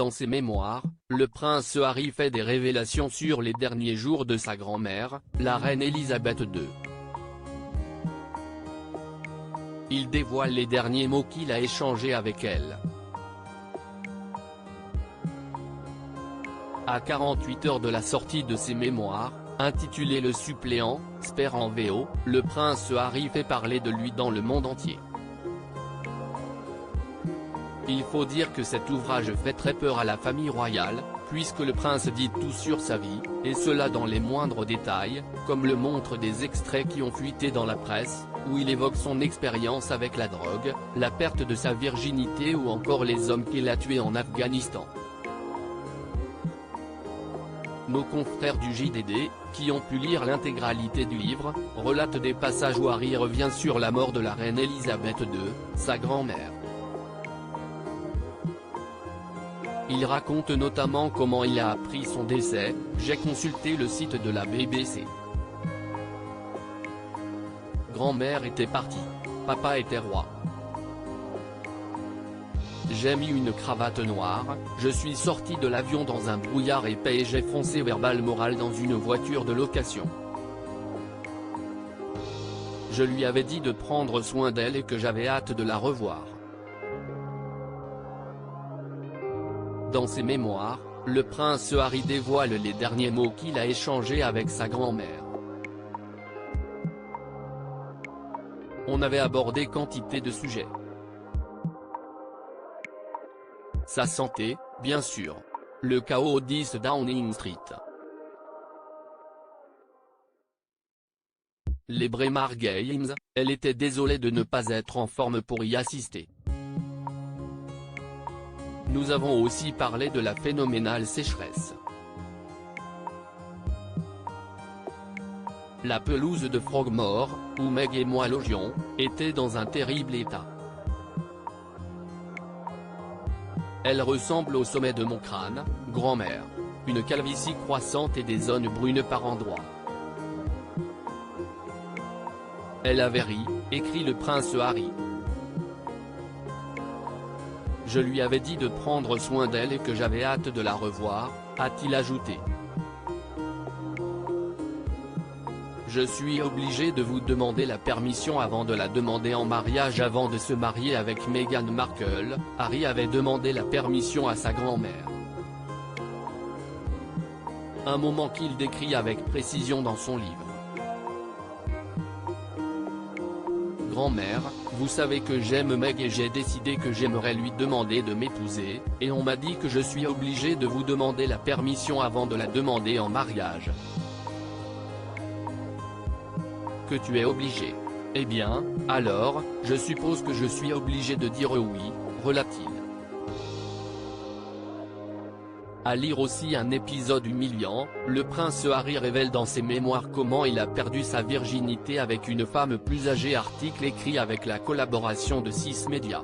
Dans ses mémoires, le prince Harry fait des révélations sur les derniers jours de sa grand-mère, la reine Elisabeth II. Il dévoile les derniers mots qu'il a échangés avec elle. À 48 heures de la sortie de ses mémoires, intitulé Le suppléant, Spare en VO, le prince Harry fait parler de lui dans le monde entier. Il faut dire que cet ouvrage fait très peur à la famille royale, puisque le prince dit tout sur sa vie, et cela dans les moindres détails, comme le montrent des extraits qui ont fuité dans la presse, où il évoque son expérience avec la drogue, la perte de sa virginité ou encore les hommes qu'il a tués en Afghanistan. Nos confrères du JDD, qui ont pu lire l'intégralité du livre, relatent des passages où Harry revient sur la mort de la reine Elisabeth II, sa grand-mère. Il raconte notamment comment il a appris son décès. J'ai consulté le site de la BBC. Grand-mère était partie. Papa était roi. J'ai mis une cravate noire, je suis sorti de l'avion dans un brouillard épais et j'ai foncé vers Balmoral dans une voiture de location. Je lui avais dit de prendre soin d'elle et que j'avais hâte de la revoir. Dans ses mémoires, le prince Harry dévoile les derniers mots qu'il a échangés avec sa grand-mère. On avait abordé quantité de sujets. Sa santé, bien sûr. Le chaos au 10 Downing Street. Les Braemar Games, elle était désolée de ne pas être en forme pour y assister. Nous avons aussi parlé de la phénoménale sécheresse. La pelouse de Frogmore, où Meg et moi logions, était dans un terrible état. Elle ressemble au sommet de mon crâne, grand-mère. Une calvitie croissante et des zones brunes par endroits. Elle avait ri, écrit le prince Harry. Je lui avais dit de prendre soin d'elle et que j'avais hâte de la revoir, a-t-il ajouté. Je suis obligé de vous demander la permission avant de la demander en mariage. Avant de se marier avec Meghan Markle, Harry avait demandé la permission à sa grand-mère. Un moment qu'il décrit avec précision dans son livre. Grand-mère, vous savez que j'aime Meg et j'ai décidé que j'aimerais lui demander de m'épouser, et on m'a dit que je suis obligé de vous demander la permission avant de la demander en mariage. Que tu es obligé. Eh bien, alors, je suppose que je suis obligé de dire oui, relate-t-il. À lire aussi un épisode humiliant, le prince Harry révèle dans ses mémoires comment il a perdu sa virginité avec une femme plus âgée. Article écrit avec la collaboration de 6 médias.